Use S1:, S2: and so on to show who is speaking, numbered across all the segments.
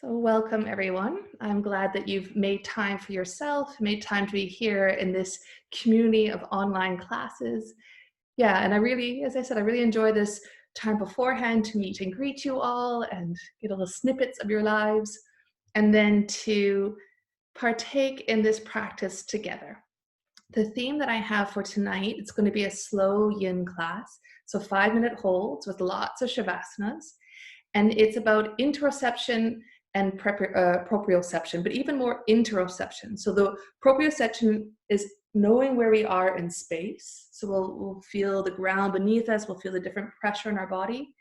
S1: So welcome everyone. I'm glad that you've made time for yourself, made time to be here in this community of online classes. Yeah, and I really, as I said, I really enjoy this time beforehand to meet and greet you all and get little snippets of your lives, and then to partake in this practice together. The theme that I have for tonight, it's going to be a slow yin class. So 5-minute holds with lots of shavasana. And it's about interoception and proprioception, but even more interoception. So the proprioception is knowing where we are in space. So we'll feel the ground beneath us, we'll feel the different pressure in our body.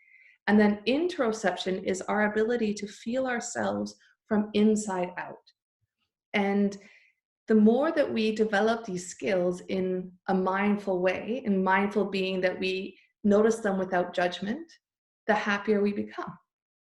S1: And then interoception is our ability to feel ourselves from inside out. And the more that we develop these skills in a mindful way, and mindful being that we notice them without judgment, the happier we become.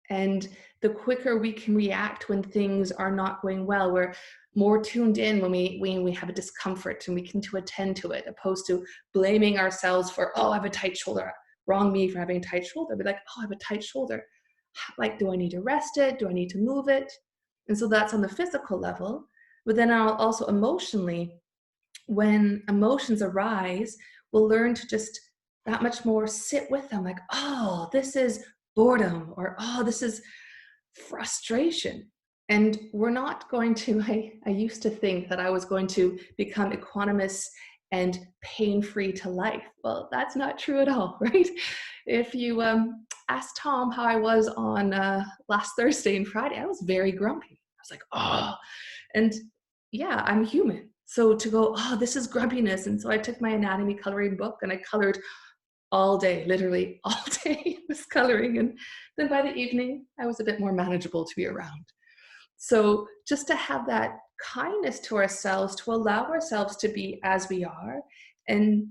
S1: And the quicker we can react when things are not going well. We're more tuned in when we have a discomfort, and we can attend to it, opposed to blaming ourselves for, oh, I have a tight shoulder. Wrong me for having a tight shoulder. Be like, oh, I have a tight shoulder. Like, do I need to rest it? Do I need to move it? And so that's on the physical level. But then also emotionally, when emotions arise, we'll learn to just that much more sit with them. Like, oh, this is boredom, or oh, this is frustration. And we're not going to, I used to think that I was going to become equanimous and pain-free to life. Well, that's not true at all, right? If you ask Tom how I was on last Thursday and Friday, I was very grumpy. I was like, oh, and yeah, I'm human. So to go, oh, this is grumpiness. And so I took my anatomy coloring book and I colored all day, literally all day was coloring. And then by the evening, I was a bit more manageable to be around. So just to have that kindness to ourselves, to allow ourselves to be as we are, and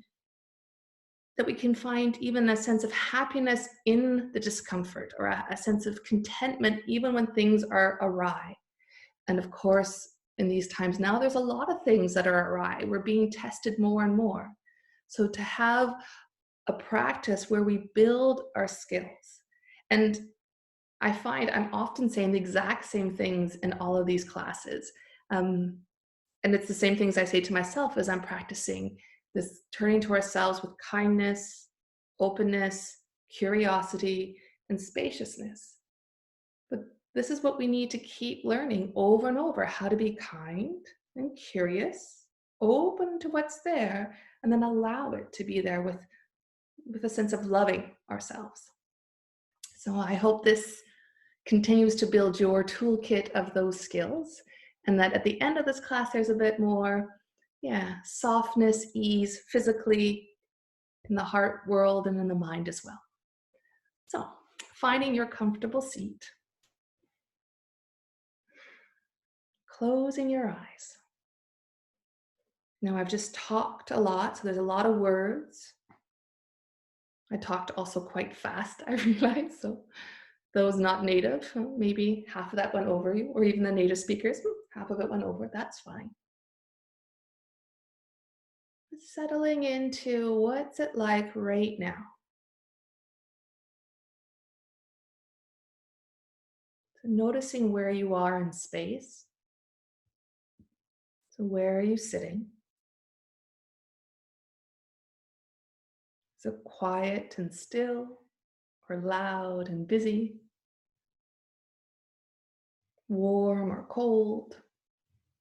S1: that we can find even a sense of happiness in the discomfort, or a sense of contentment even when things are awry. And of course, in these times now, there's a lot of things that are awry. We're being tested more and more. So to have a practice where we build our skills. And I find I'm often saying the exact same things in all of these classes. And it's the same things I say to myself as I'm practicing this turning to ourselves with kindness, openness, curiosity, and spaciousness. But this is what we need to keep learning over and over, how to be kind and curious, open to what's there, and then allow it to be there with a sense of loving ourselves. So I hope this continues to build your toolkit of those skills, and that at the end of this class, there's a bit more, softness, ease, physically, in the heart world and in the mind as well. So finding your comfortable seat, closing your eyes. Now I've just talked a lot, so there's a lot of words. I talked also quite fast, I realize, so those not native, maybe half of that went over you, or even the native speakers, half of it went over, that's fine. Settling into what's it like right now. So noticing where you are in space. So where are you sitting? Is it quiet and still, or loud and busy? Warm or cold,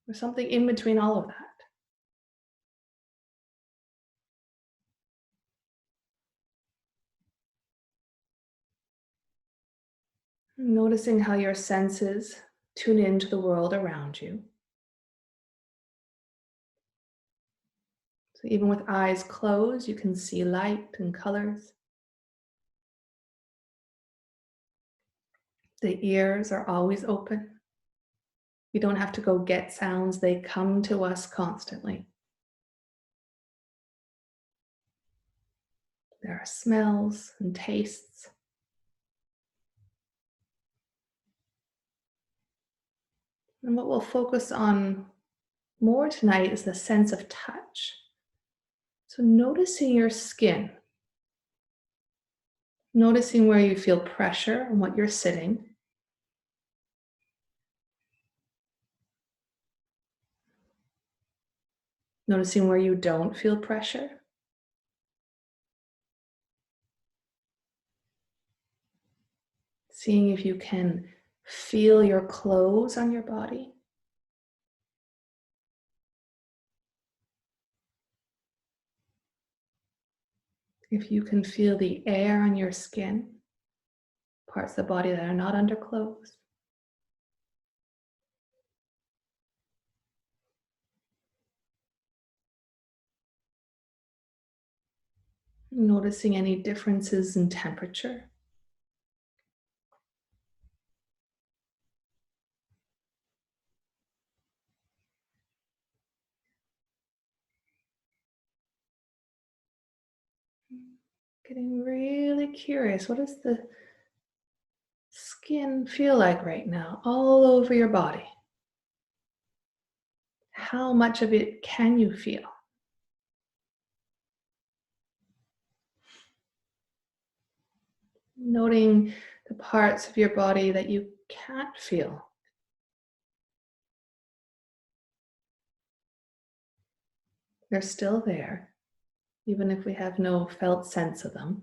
S1: or something in between all of that? Noticing how your senses tune into the world around you. So even with eyes closed, you can see light and colors. The ears are always open. You don't have to go get sounds, they come to us constantly. There are smells and tastes. And what we'll focus on more tonight is the sense of touch. So noticing your skin. Noticing where you feel pressure and what you're sitting. Noticing where you don't feel pressure. Seeing if you can feel your clothes on your body. If you can feel the air on your skin, parts of the body that are not under clothes. Noticing any differences in temperature. Getting really curious. What does the skin feel like right now, all over your body? How much of it can you feel? Noting the parts of your body that you can't feel. They're still there, even if we have no felt sense of them.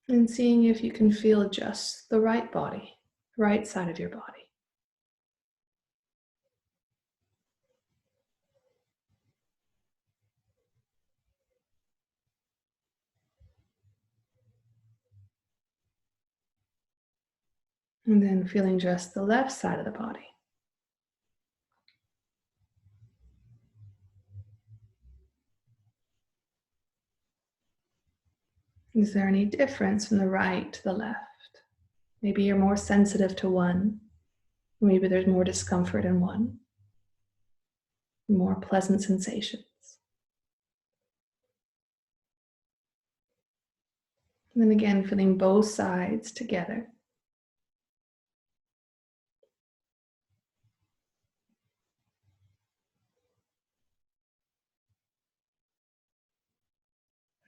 S1: And seeing if you can feel just the right body, right side of your body. And then feeling just the left side of the body. Is there any difference from the right to the left? Maybe you're more sensitive to one. Maybe there's more discomfort in one. More pleasant sensations. And then again, feeling both sides together.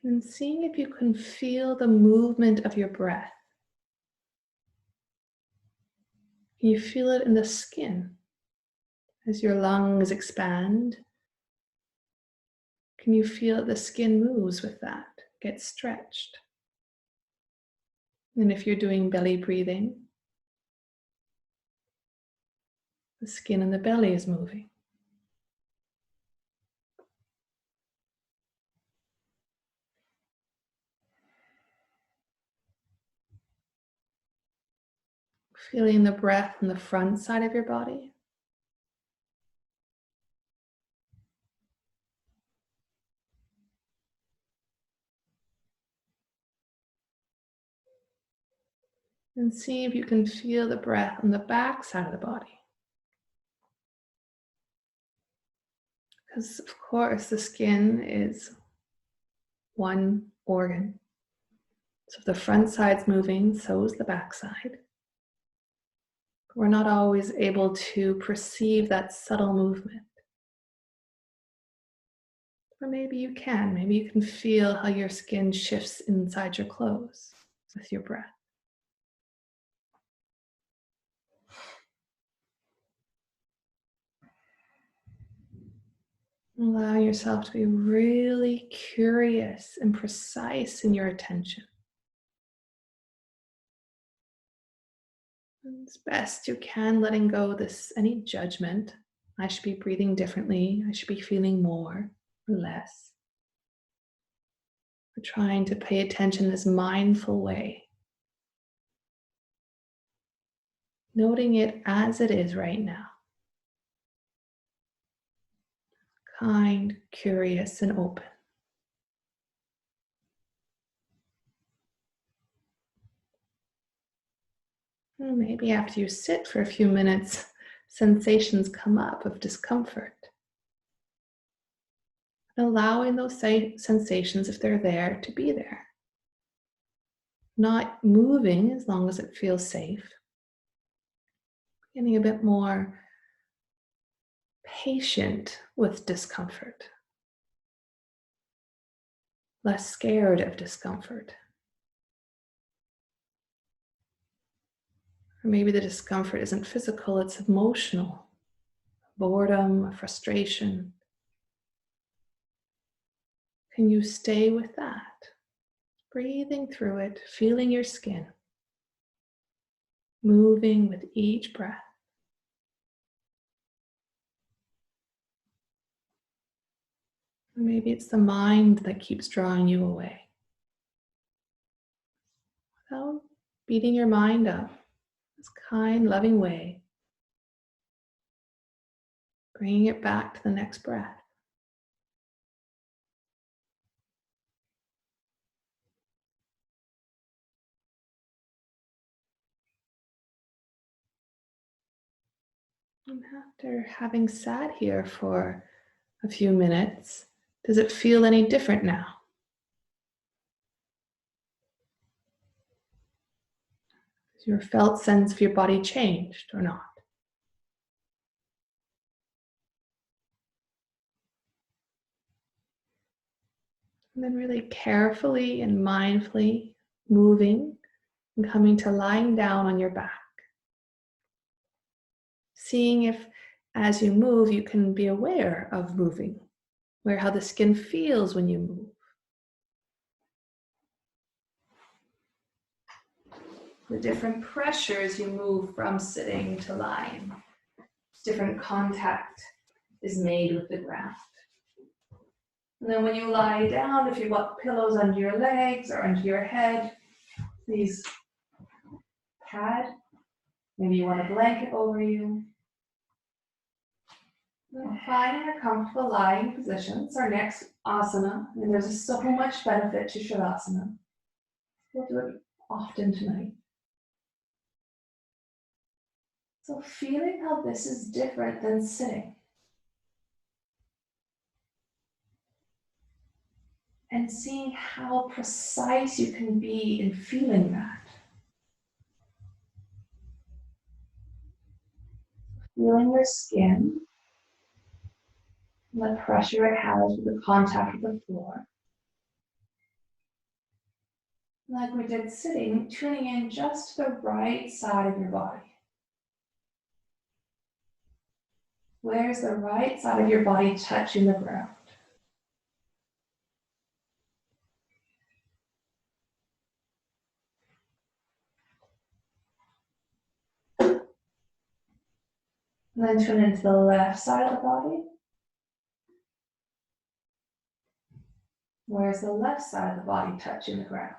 S1: And seeing if you can feel the movement of your breath. Can you feel it in the skin as your lungs expand? Can you feel that the skin moves with that, gets stretched? And if you're doing belly breathing, the skin in the belly is moving. Feeling the breath on the front side of your body. And see if you can feel the breath on the back side of the body. Because of course the skin is one organ. So if the front side's moving, so is the back side. We're not always able to perceive that subtle movement. Or maybe you can. Maybe you can feel how your skin shifts inside your clothes with your breath. Allow yourself to be really curious and precise in your attention. And as best you can, letting go this any judgment. I should be breathing differently. I should be feeling more or less. We're trying to pay attention in this mindful way. Noting it as it is right now. Kind, curious, and open. And maybe after you sit for a few minutes, sensations come up of discomfort. Allowing those sensations, if they're there, to be there. Not moving as long as it feels safe. Getting a bit more patient with discomfort. Less scared of discomfort. Or maybe the discomfort isn't physical, it's emotional. Boredom, frustration. Can you stay with that? Breathing through it, feeling your skin, moving with each breath. Or maybe it's the mind that keeps drawing you away. Without beating your mind up, this kind, loving way, bringing it back to the next breath. And after having sat here for a few minutes, does it feel any different now? Has your felt sense of your body changed or not? And then really carefully and mindfully moving and coming to lying down on your back. Seeing if as you move, you can be aware of moving, aware how the skin feels when you move. The different pressures you move from sitting to lying. Different contact is made with the ground. And then when you lie down, if you want pillows under your legs or under your head, please pad. Maybe you want a blanket over you. Then finding a comfortable lying position. It's our next asana, and there's so much benefit to Shavasana. We'll do it often tonight. So feeling how this is different than sitting. And seeing how precise you can be in feeling that. Feeling your skin, and the pressure it has with the contact with the floor. Like we did sitting, tuning in just to the right side of your body. Where's the right side of your body touching the ground? And then tune into the left side of the body. Where's the left side of the body touching the ground?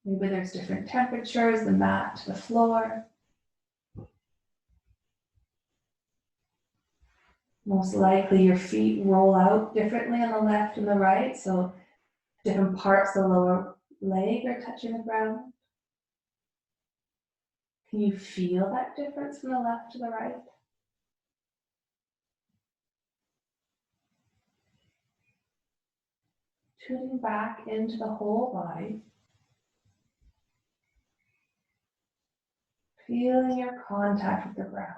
S1: Maybe there's different temperatures, the mat to the floor. Most likely your feet roll out differently on the left and the right, so different parts of the lower leg are touching the ground. Can you feel that difference from the left to the right? Tuning back into the whole body. Feeling your contact with the ground.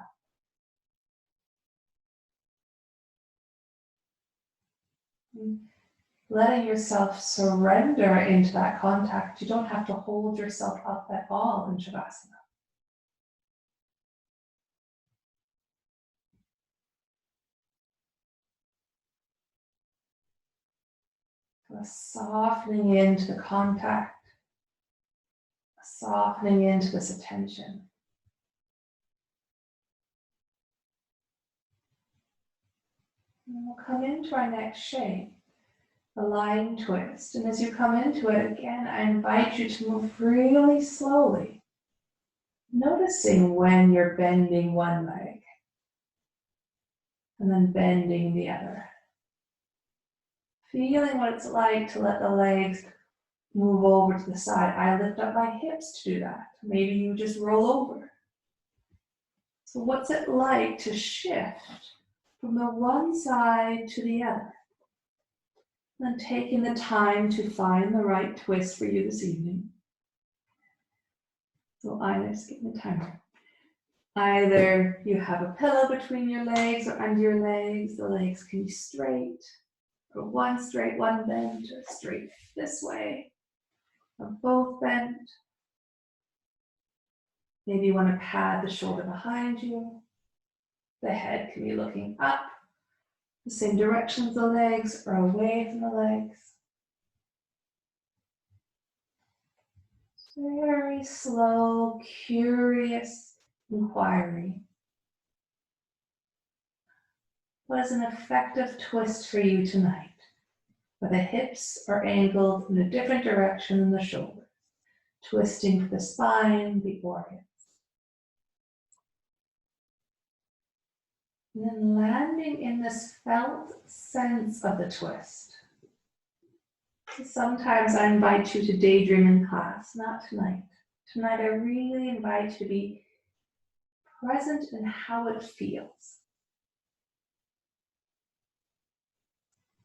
S1: Letting yourself surrender into that contact. You don't have to hold yourself up at all in Shavasana. So softening into the contact, softening into this attention. And we'll come into our next shape, the lying twist. And as you come into it, again, I invite you to move really slowly, noticing when you're bending one leg and then bending the other. Feeling what it's like to let the legs move over to the side. I lift up my hips to do that. Maybe you just roll over. So what's it like to shift from the one side to the other? And taking the time to find the right twist for you this evening. So either, just get the timer. Either you have a pillow between your legs or under your legs. The legs can be straight, or one straight, one bent, or straight this way, or both bent. Maybe you want to pad the shoulder behind you. The head can be looking up, the same direction as the legs or away from the legs. Very slow, curious inquiry. What is an effective twist for you tonight? Where the hips are angled in a different direction than the shoulders, twisting for the spine, the organs. And then landing in this felt sense of the twist. Sometimes I invite you to daydream in class, not tonight. Tonight I really invite you to be present in how it feels.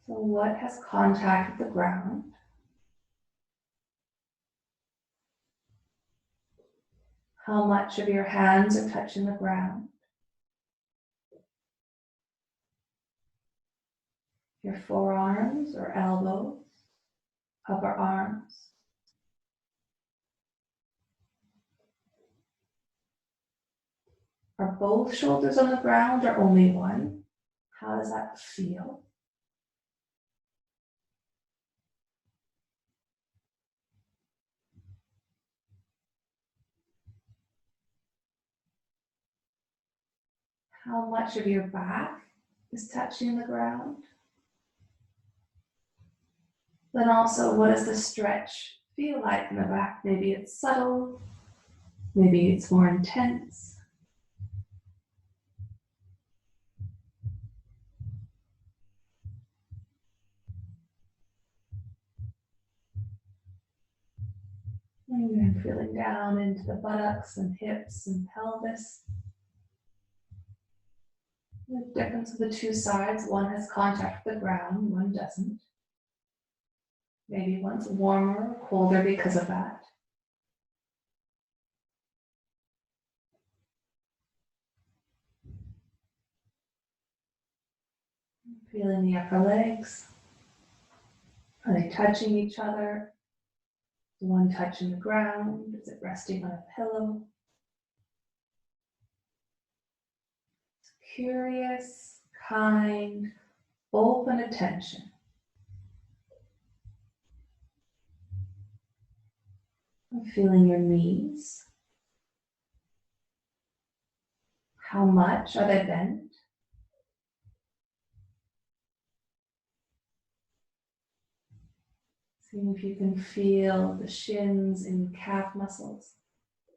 S1: So what has contact with the ground? How much of your hands are touching the ground? Your forearms or elbows, upper arms. Are both shoulders on the ground or only one? How does that feel? How much of your back is touching the ground? Then also, what does the stretch feel like in the back? Maybe it's subtle, maybe it's more intense. And then feeling down into the buttocks and hips and pelvis. The difference of the two sides, one has contact with the ground, one doesn't. Maybe one's warmer or colder because of that. Feeling the upper legs. Are they touching each other? Is one touching the ground? Is it resting on a pillow? Curious, kind, open attention. I'm feeling your knees. How much are they bent? Seeing if you can feel the shins and calf muscles,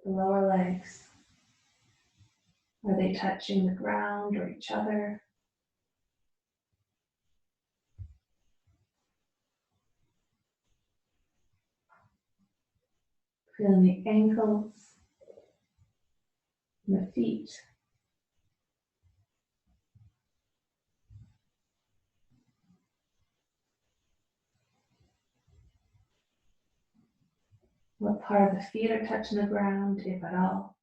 S1: the lower legs. Are they touching the ground or each other? Feeling the ankles, and the feet. What part of the feet are touching the ground, if at all?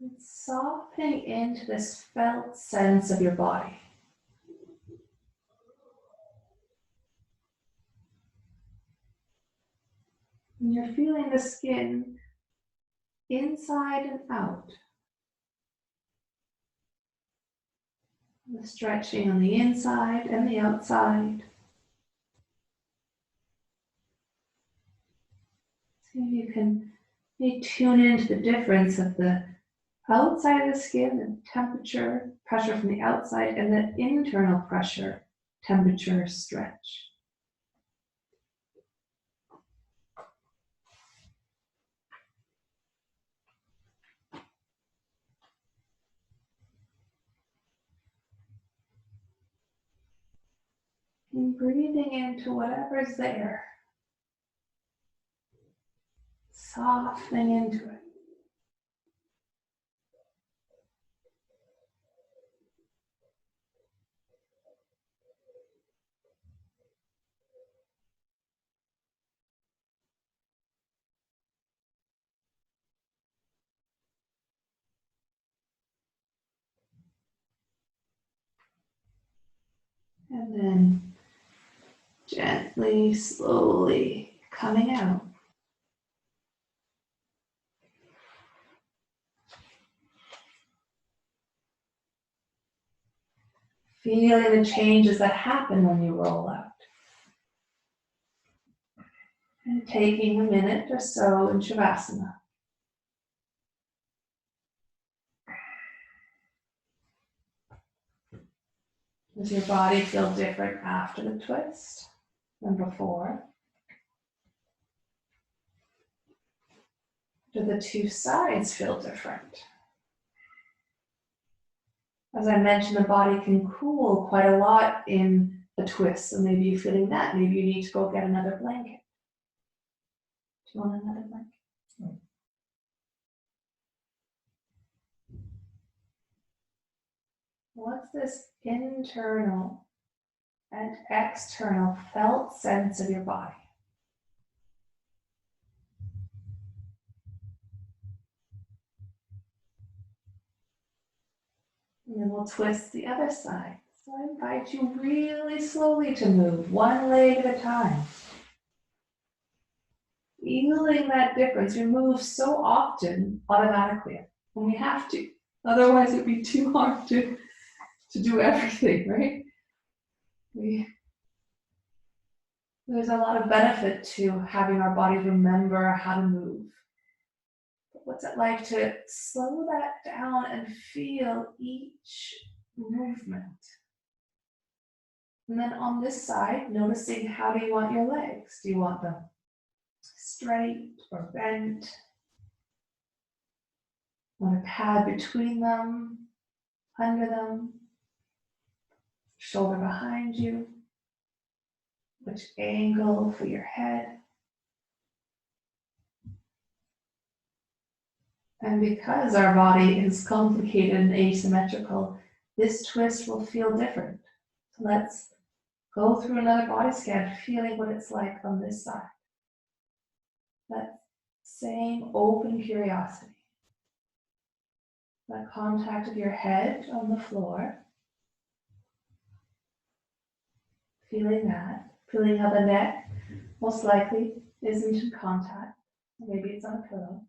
S1: And softening into this felt sense of your body. And you're feeling the skin inside and out. The stretching on the inside and the outside. See if you can tune into the difference of the outside of the skin, the temperature, pressure from the outside, and the internal pressure, temperature, stretch. And breathing into whatever's there. Softening into it. And then gently, slowly coming out. Feeling the changes that happen when you roll out. And taking a minute or so in Shavasana. Does your body feel different after the twist than before? Do the two sides feel different? As I mentioned, the body can cool quite a lot in a twist, so maybe you're feeling that. Maybe you need to go get another blanket. Do you want another blanket? What's this internal and external felt sense of your body? And then we'll twist the other side. So I invite you really slowly to move, one leg at a time. Feeling that difference. We move so often automatically, and we have to. Otherwise it'd be too hard to do everything, right? There's a lot of benefit to having our bodies remember how to move. But what's it like to slow that down and feel each movement? And then on this side, noticing how do you want your legs? Do you want them straight or bent? Want a pad between them, under them, shoulder behind you? Which angle for your head? And because our body is complicated and asymmetrical, this twist will feel different. So let's go through another body scan, feeling what it's like on this side. That same open curiosity. That contact of your head on the floor. Feeling that. Feeling how the neck most likely isn't in contact. Maybe it's on a pillow.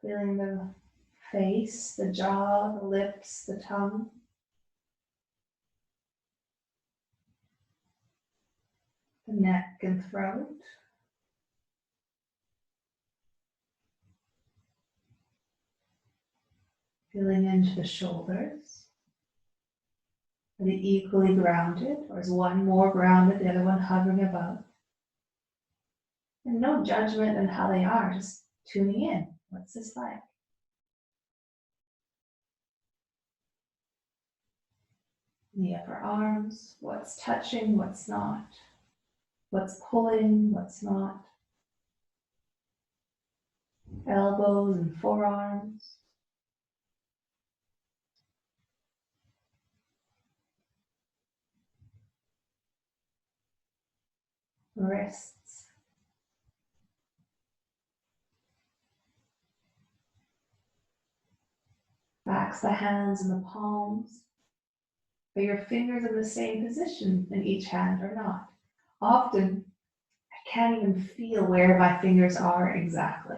S1: Feeling the face, the jaw, the lips, the tongue. The neck and throat. Feeling into the shoulders. Are they equally grounded, or is one more grounded, the other one hovering above? And no judgment in how they are, just tuning in. What's this like? The upper arms, what's touching, what's not. What's pulling, what's not. Elbows and forearms. Wrists. Backs the hands and the palms. Are your fingers in the same position in each hand or not? Often, I can't even feel where my fingers are exactly.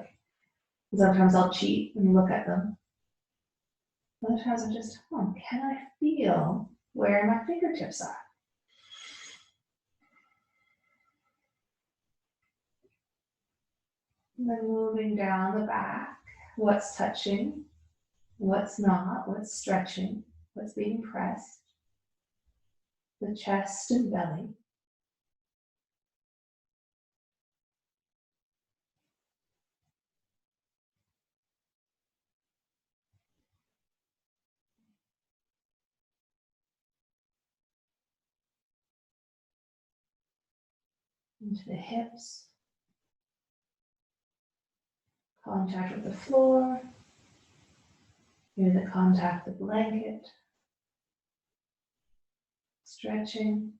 S1: Sometimes I'll cheat and look at them. Other times I'm just, can I feel where my fingertips are? And then moving down the back, what's touching, what's not, what's stretching, what's being pressed, the chest and belly. Into the hips, contact with the floor, maybe the contact with the blanket, stretching,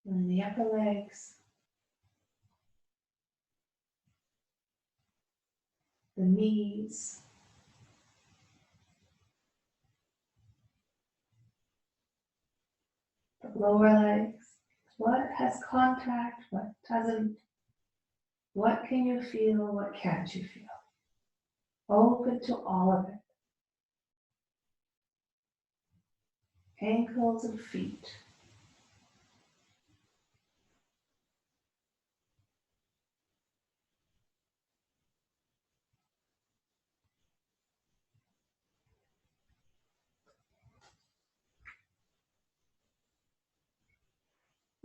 S1: and the upper legs, the knees, the lower legs. What has contact, what doesn't? What can you feel, what can't you feel? open to all of it. Ankles and feet.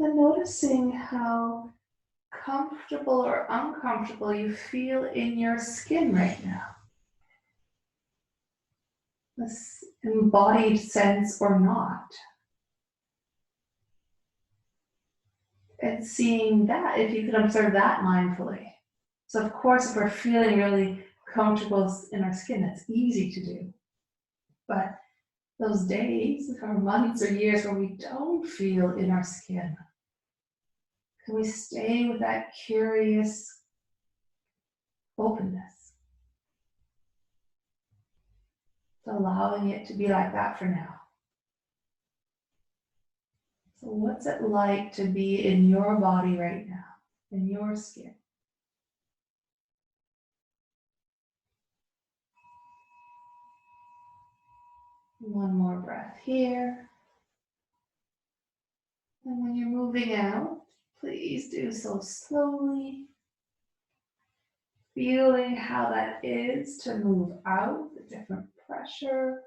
S1: And noticing how comfortable or uncomfortable you feel in your skin right now. This embodied sense or not. And seeing that, if you can observe that mindfully. So of course, if we're feeling really comfortable in our skin, that's easy to do. But those days, or months or years where we don't feel in our skin, can we stay with that curious openness? Allowing it to be like that for now. So what's it like to be in your body right now, in your skin? One more breath here. And when you're moving out, please do so slowly, feeling how that is to move out, the different pressure,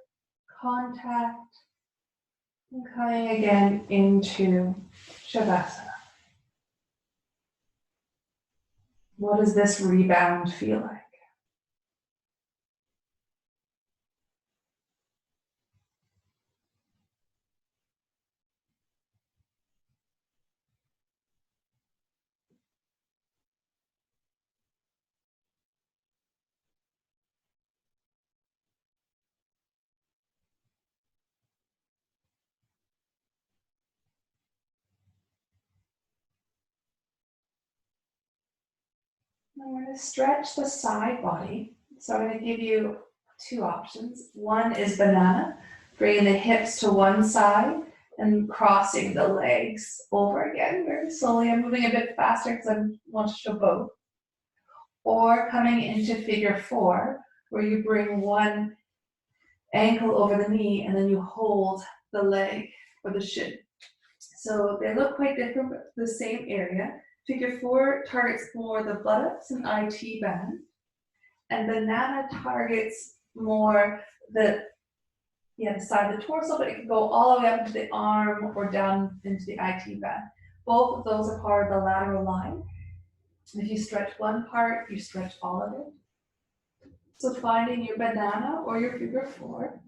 S1: contact, and coming again into Shavasana. What does this rebound feel like? Now we're going to stretch the side body. So I'm going to give you two options. One is banana, bringing the hips to one side and crossing the legs over again very slowly. I'm moving a bit faster because I want to show both. Or coming into figure 4, where you bring one ankle over the knee and then you hold the leg or the shin. So they look quite different, but the same area. Figure 4 targets more the buttocks and IT band, and banana targets more the side of the torso, but it can go all the way up to the arm or down into the IT band. Both of those are part of the lateral line. If you stretch one part, you stretch all of it. So finding your banana or your figure 4,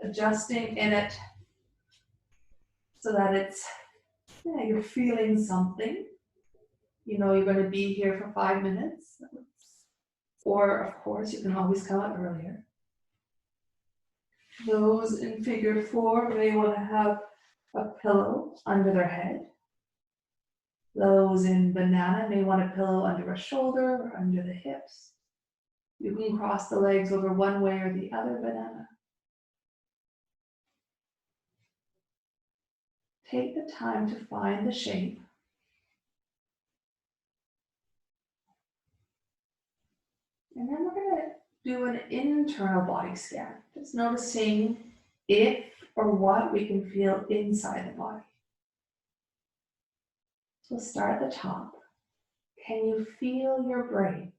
S1: adjusting in it so that it's, you're feeling something. You know you're going to be here for 5 minutes. Or, of course, you can always come up earlier. Those in figure 4 may want to have a pillow under their head. Those in banana may want a pillow under a shoulder or under the hips. You can cross the legs over one way or the other banana. Take the time to find the shape. And then we're going to do an internal body scan. Just noticing if or what we can feel inside the body. So start at the top. Can you feel your brain?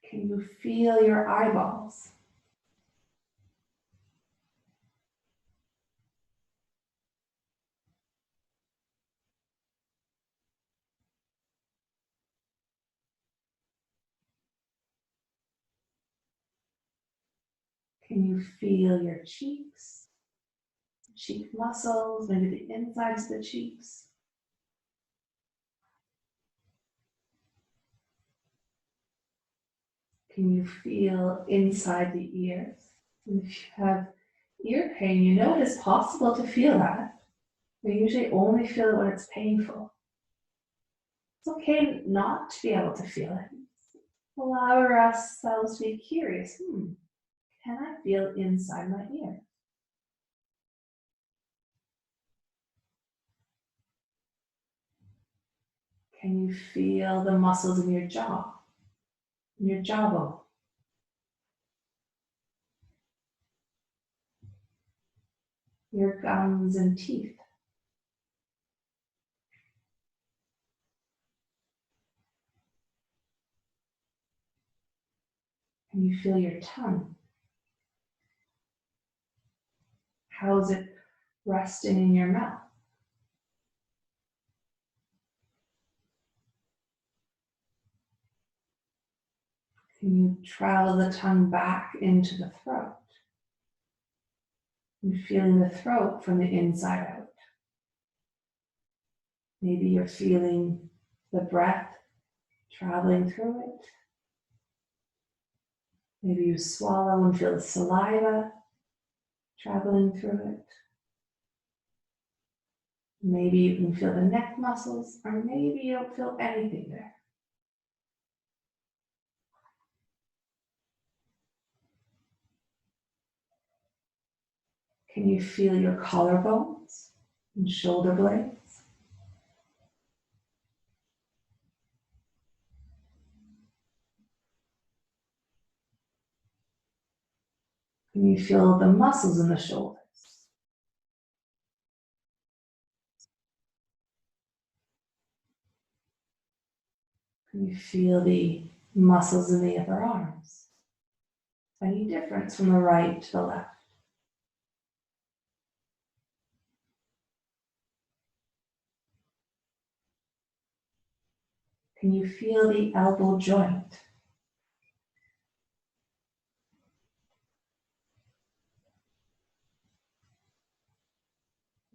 S1: Can you feel your eyeballs? Can you feel your cheeks? Cheek muscles, maybe the insides of the cheeks. Can you feel inside the ears? And if you have ear pain, you know it is possible to feel that. We usually only feel it when it's painful. It's okay not to be able to feel it. Allow ourselves to be curious. Can I feel inside my ear? Can you feel the muscles in your jaw, in your jawbone? Your gums and teeth? Can you feel your tongue? How is it resting in your mouth? Can you travel the tongue back into the throat? You're feeling the throat from the inside out. Maybe you're feeling the breath traveling through it. Maybe you swallow and feel the saliva traveling through it. Maybe you can feel the neck muscles, or maybe you don't feel anything there. Can you feel your collarbones and shoulder blades? Can you feel the muscles in the shoulders? Can you feel the muscles in the upper arms? Any difference from the right to the left? Can you feel the elbow joint?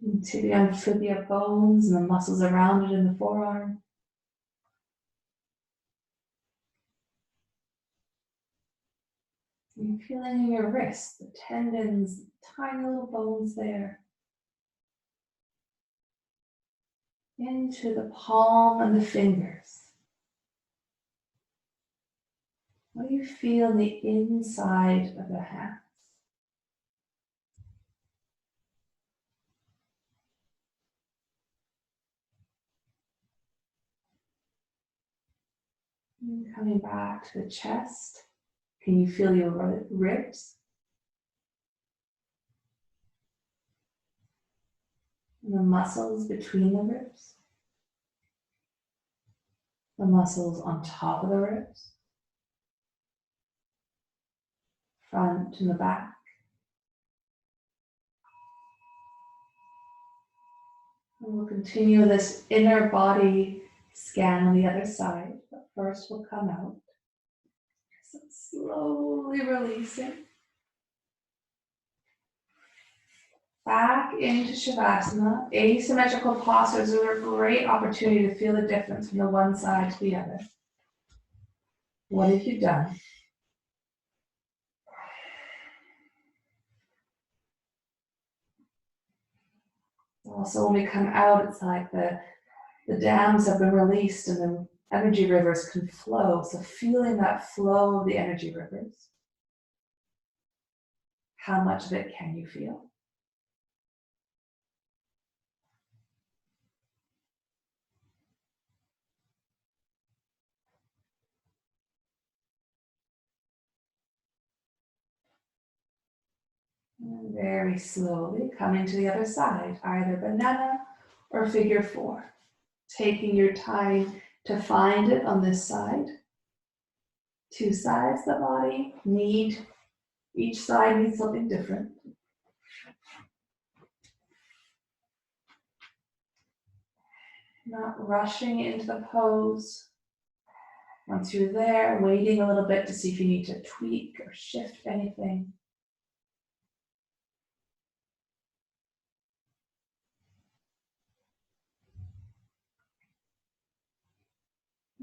S1: And tibia and fibia bones and the muscles around it in the forearm. And you're feeling in your wrists, the tendons, tiny little bones there. Into the palm and the fingers. What do you feel in the inside of the hands? And coming back to the chest, can you feel your ribs? And the muscles between the ribs? The muscles on top of the ribs? Front and the back? And we'll continue this inner body scan on the other side, but first we'll come out. So slowly releasing. Back into Shavasana. Asymmetrical postures are a great opportunity to feel the difference from the one side to the other. What have you done? Also, when we come out, it's like the dams have been released and the energy rivers can flow. So feeling that flow of the energy rivers. How much of it can you feel? And very slowly coming to the other side, either banana or figure four. Taking your time to find it on this side. Two sides of the body each side needs something different. Not rushing into the pose. Once you're there, waiting a little bit to see if you need to tweak or shift anything.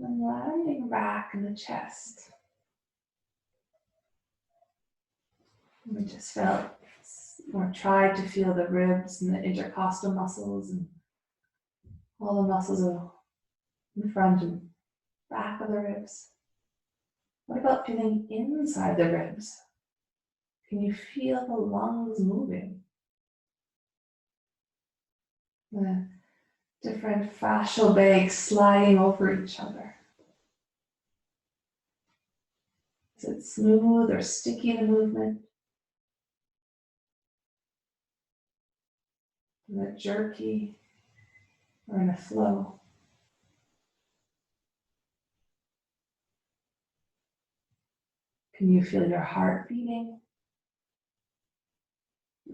S1: And landing back in the chest. We just felt or tried to feel the ribs and the intercostal muscles and all the muscles in front and back of the ribs. What about feeling inside the ribs? Can you feel the lungs moving? The different fascial bags sliding over each other. Is it smooth or sticky, the movement? Is it jerky or in a flow? Can you feel your heart beating?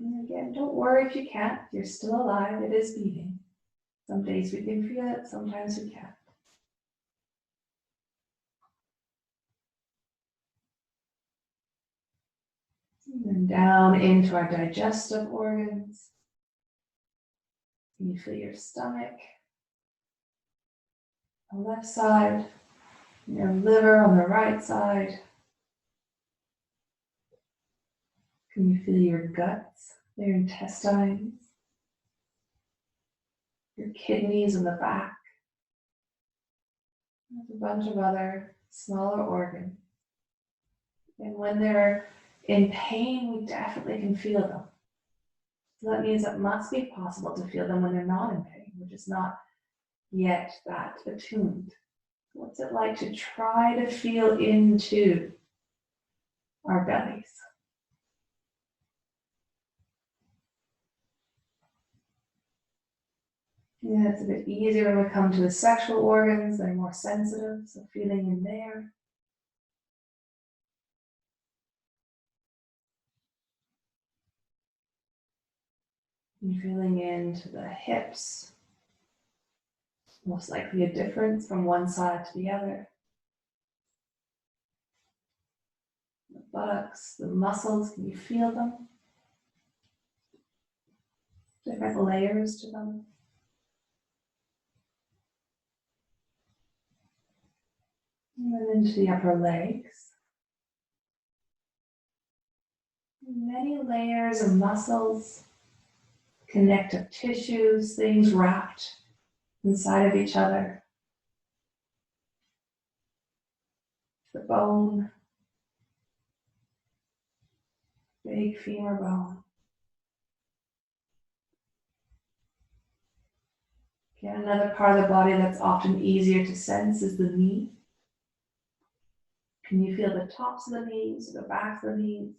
S1: And again, don't worry if you can't. You're still alive. It is beating. Some days we can feel it, sometimes we can't. And then down into our digestive organs. Can you feel your stomach? On the left side, your liver on the right side. Can you feel your guts, your intestines, your kidneys in the back? There's a bunch of other smaller organs. And when they're in pain, we definitely can feel them. So that means it must be possible to feel them when they're not in pain. We're just not yet that attuned. What's it like to try to feel into our bellies? Yeah, it's a bit easier when we come to the sexual organs. They're more sensitive, so feeling in there. And feeling into the hips. Most likely a difference from one side to the other. The buttocks, the muscles, can you feel them? Different layers to them. And then into the upper legs. Many layers of muscles, connective tissues, things wrapped inside of each other. The bone, big femur bone. Again, another part of the body that's often easier to sense is the knee. Can you feel the tops of the knees, the backs of the knees?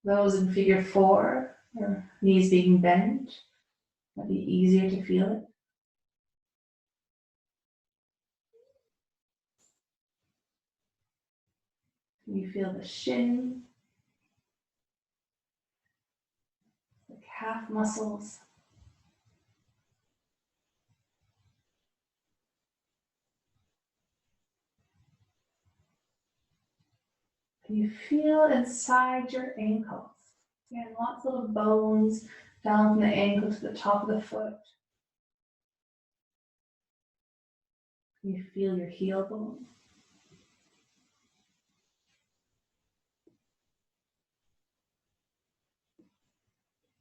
S1: Those in figure 4, or knees being bent, might be easier to feel it. Can you feel the shin, the calf muscles? Can you feel inside your ankles? Again, lots of little bones down from the ankle to the top of the foot. Can you feel your heel bone?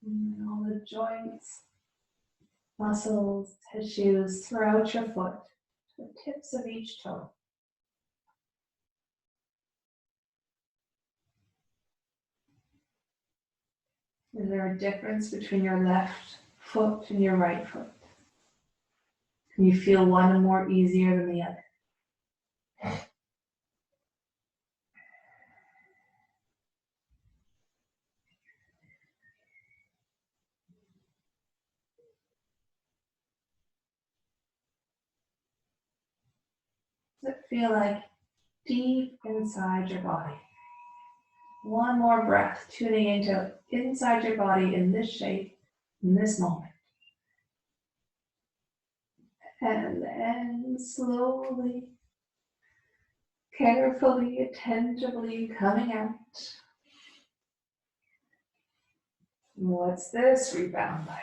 S1: And all the joints, muscles, tissues throughout your foot, to the tips of each toe. Is there a difference between your left foot and your right foot? Can you feel one more easier than the other? Does it feel like deep inside your body? One more breath, tuning into inside your body in this shape, in this moment. And then slowly, carefully, attentively coming out. What's this rebound like?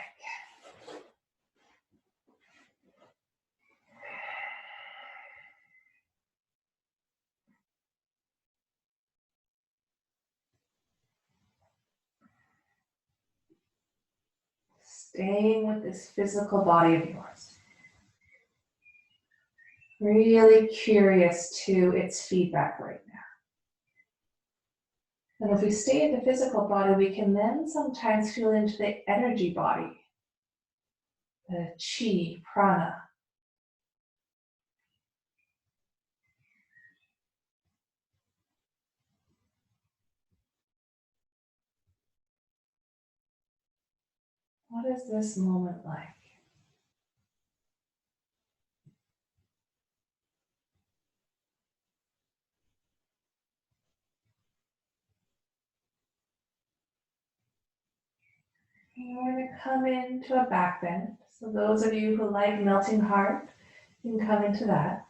S1: Staying with this physical body of yours. Really curious to its feedback right now. And if we stay in the physical body, we can then sometimes feel into the energy body, the chi, prana. What is this moment like? And we're going to come into a back bend. So those of you who like melting heart, you can come into that.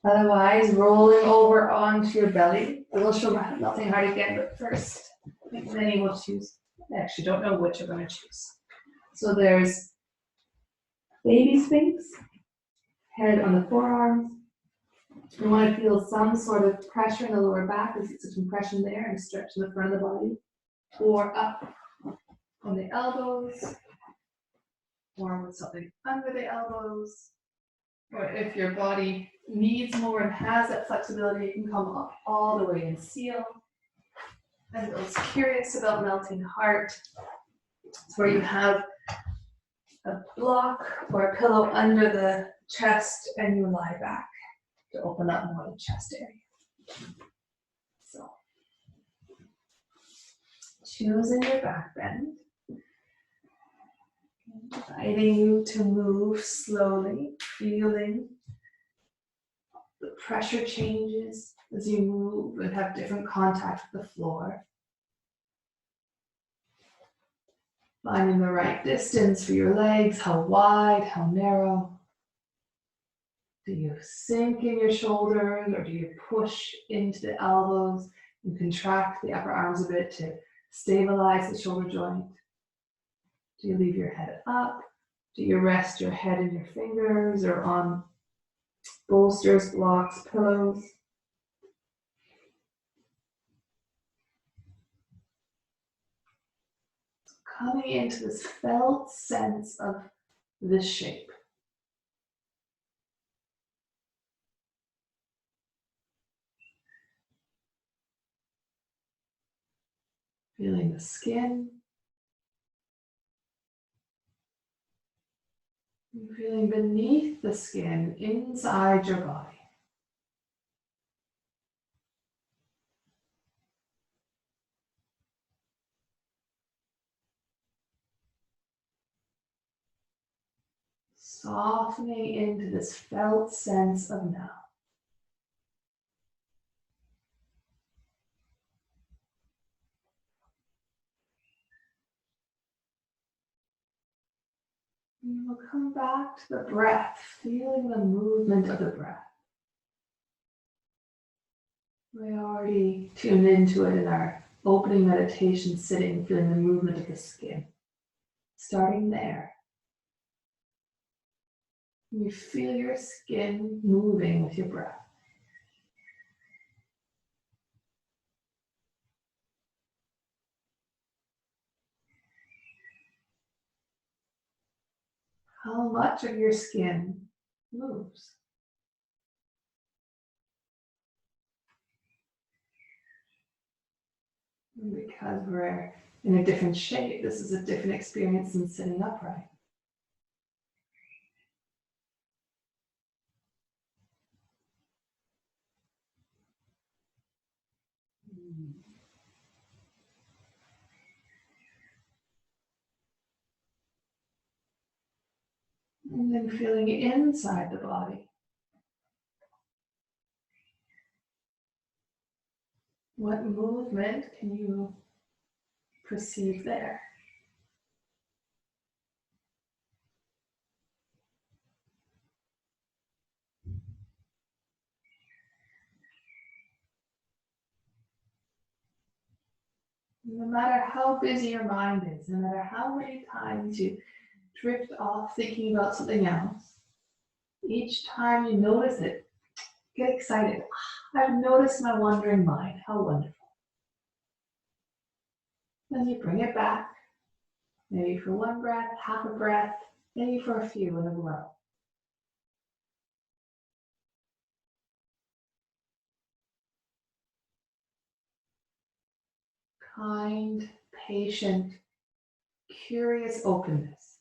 S1: Otherwise, rolling over onto your belly. We'll show melting heart again, but first, I think many will choose. I actually don't know which you're going to choose. So there's baby sphinx, head on the forearms. You want to feel some sort of pressure in the lower back. There's a compression there and stretch in the front of the body. Or up on the elbows, or with something under the elbows. Or if your body needs more and has that flexibility, you can come up all the way and seal. And those curious about melting heart, it's where you have a block or a pillow under the chest and you lie back to open up more of the chest area. So, choosing your back bend. Inviting you to move slowly, feeling the pressure changes as you move and have different contact with the floor. Finding the right distance for your legs, how wide, how narrow. Do you sink in your shoulders or do you push into the elbows and contract the upper arms a bit to stabilize the shoulder joint? Do you leave your head up? Do you rest your head in your fingers or on bolsters, blocks, pillows? Coming into this felt sense of this shape. Feeling the skin. And feeling beneath the skin, inside your body. Softening into this felt sense of now. And we'll come back to the breath, feeling the movement of the breath. We already tuned into it in our opening meditation sitting, feeling the movement of the skin. Starting there. You feel your skin moving with your breath. How much of your skin moves? And because we're in a different shape, this is a different experience than sitting upright. And then feeling inside the body. What movement can you perceive there? No matter how busy your mind is, no matter how many times you drift off thinking about something else, each time you notice it, get excited. I've noticed my wandering mind. How wonderful. Then you bring it back, maybe for one breath, half a breath, maybe for a few in a row. kind, patient, curious openness.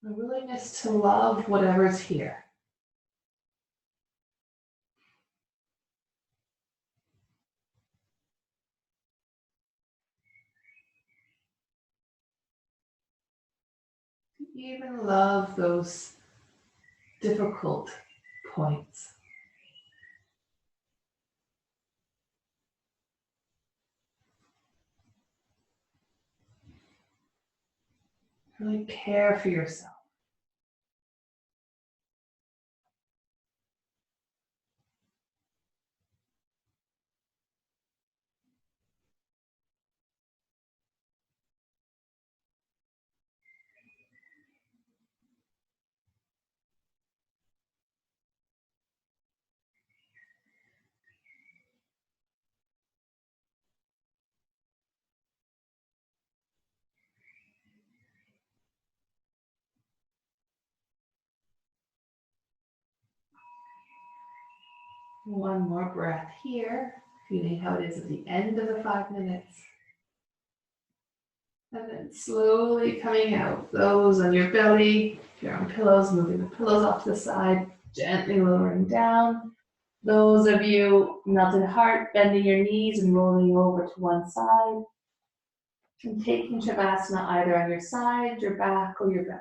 S1: A willingness to love whatever's here. Even love those difficult points. Really care for yourself. One more breath here, feeling how it is at the end of the 5 minutes. And then slowly coming out, those on your belly, if you're on pillows, moving the pillows off to the side, gently lowering down. Those of you melted heart, bending your knees and rolling over to one side. And taking Shavasana either on your side, your back, or your belly.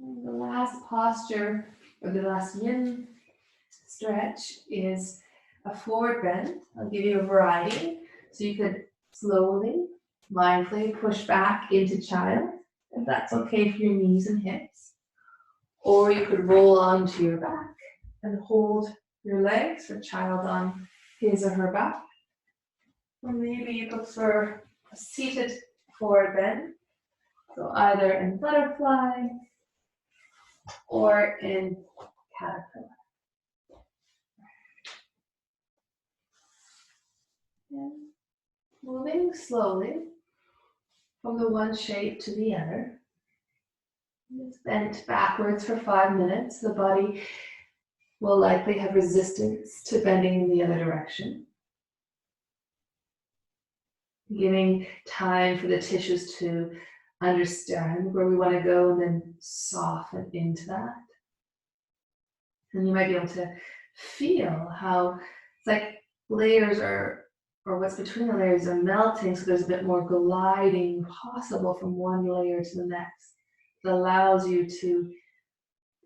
S1: And the last posture, or the last yin stretch, is a forward bend. I'll give you a variety. So you could slowly, mindfully push back into child, if that's okay for your knees and hips. Or you could roll onto your back and hold your legs for child on his or her back. Or maybe you prefer a seated forward bend. So either in butterfly or in caterpillar. And moving slowly from the one shape to the other. It's bent backwards for 5 minutes. The body will likely have resistance to bending in the other direction. Giving time for the tissues to understand where we want to go and then soften into that. And you might be able to feel how it's like layers or what's between the layers are melting, so there's a bit more gliding possible from one layer to the next. It allows you to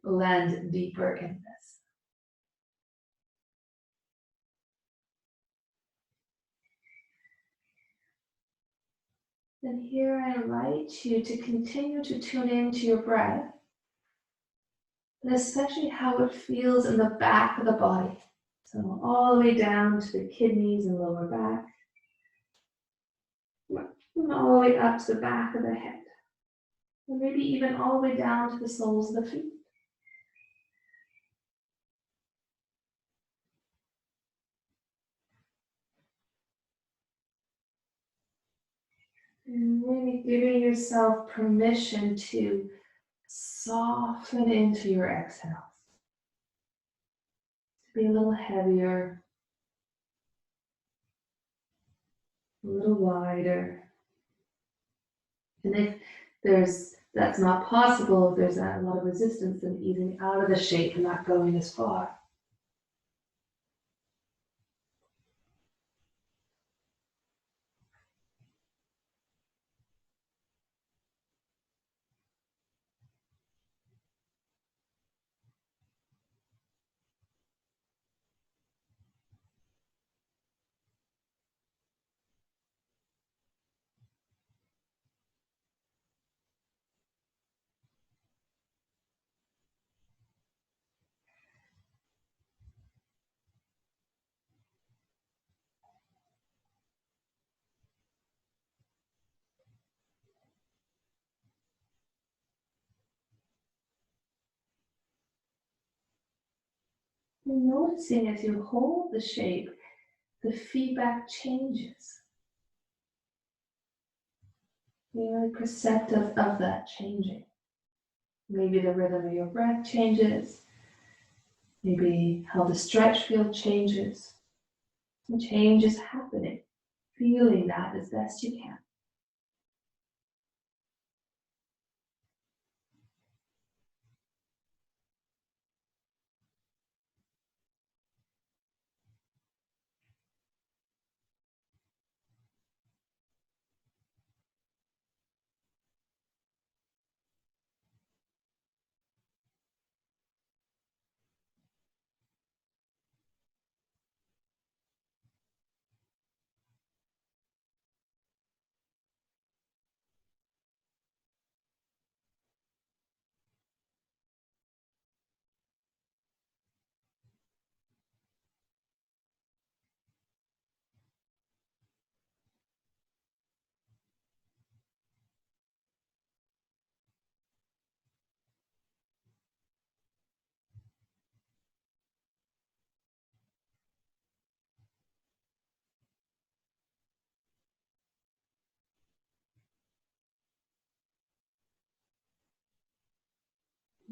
S1: land deeper in this. And here I invite you to continue to tune into your breath, and especially how it feels in the back of the body. So all the way down to the kidneys and lower back, and all the way up to the back of the head, and maybe even all the way down to the soles of the feet. And really giving yourself permission to soften into your exhales. To be a little heavier, a little wider. And if that's not possible, if there's a lot of resistance, then easing out of the shape and not going as far. And noticing as you hold the shape, the feedback changes. Being really perceptive of that changing. Maybe the rhythm of your breath changes. Maybe how the stretch field changes. Some change is happening. Feeling that as best you can.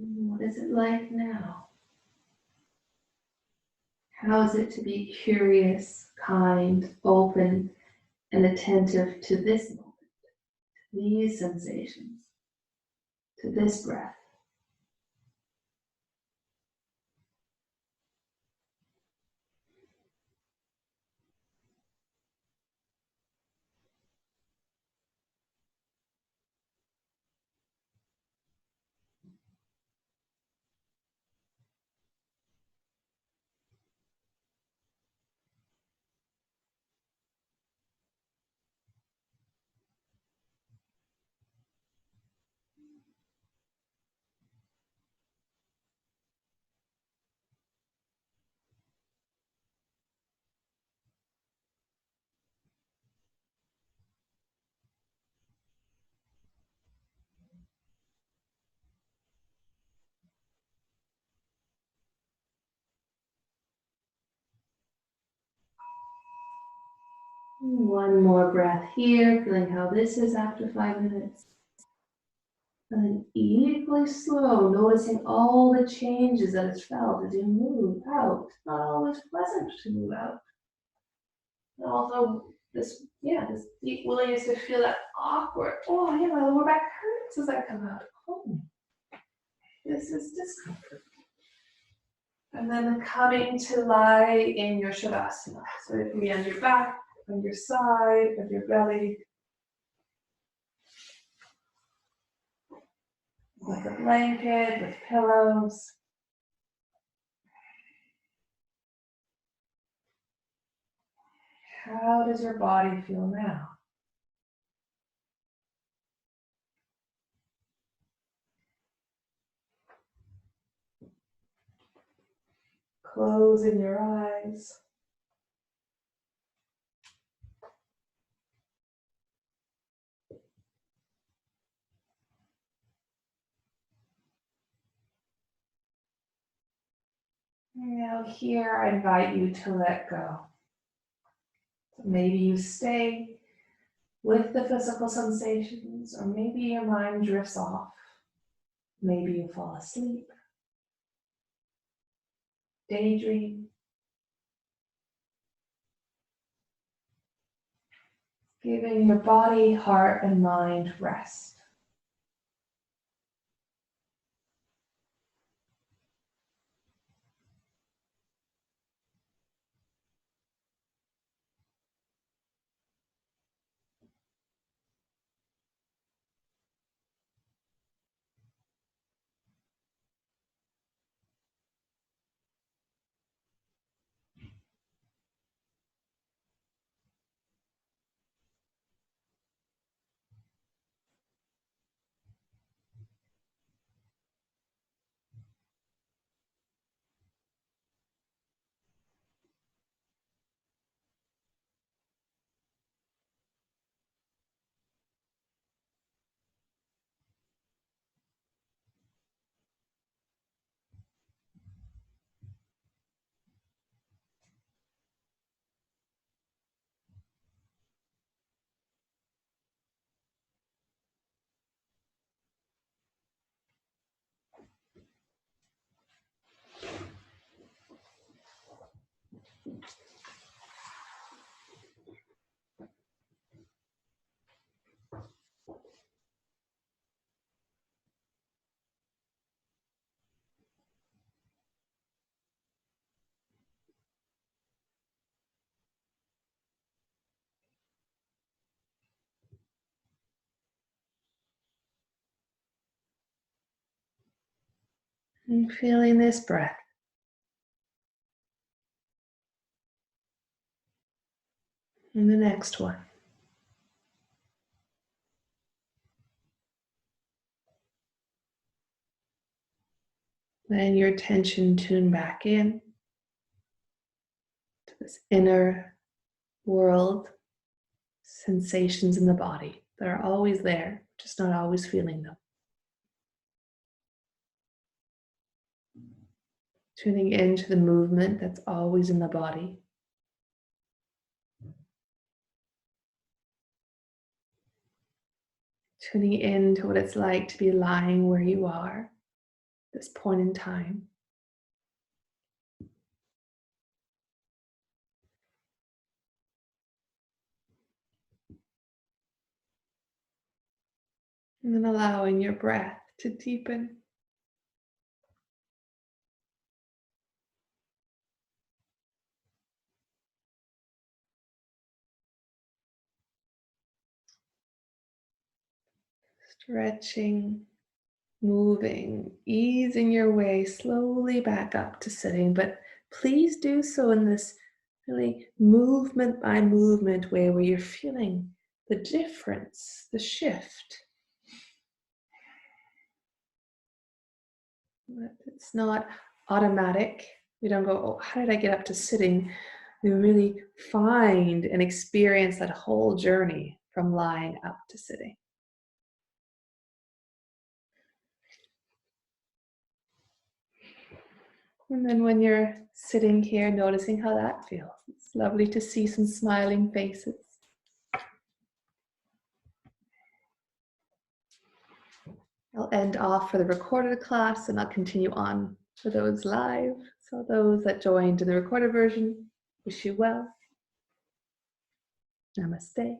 S1: What is it like now? How is it to be curious, kind, open, and attentive to this moment, these sensations, to this breath? One more breath here, feeling how this is after 5 minutes. And then equally slow, noticing all the changes that it's felt as you move out. Not always pleasant to move out. And also this deep willingness to feel that awkward. Oh yeah, my lower back hurts as I come out. Oh, this is discomfort. And then coming to lie in your Shavasana. So it can be on your back, on your side, of your belly. With a blanket, with pillows. How does your body feel now? Closing your eyes. Now here I invite you to let go. So maybe you stay with the physical sensations, or maybe your mind drifts off. Maybe you fall asleep, daydream. Giving your body, heart, and mind rest. And feeling this breath. And the next one. Letting your attention tune back in to this inner world, sensations in the body that are always there, just not always feeling them. Tuning into the movement that's always in the body. Tuning into what it's like to be lying where you are at this point in time. And then allowing your breath to deepen. Stretching, moving, easing your way slowly back up to sitting, but please do so in this really movement by movement way where you're feeling the difference, the shift. It's not automatic. We don't go, oh, how did I get up to sitting? We really find and experience that whole journey from lying up to sitting. And then when you're sitting here, noticing how that feels. It's lovely to see some smiling faces. I'll end off for the recorded class and I'll continue on for those live. So those that joined in the recorded version, wish you well. Namaste.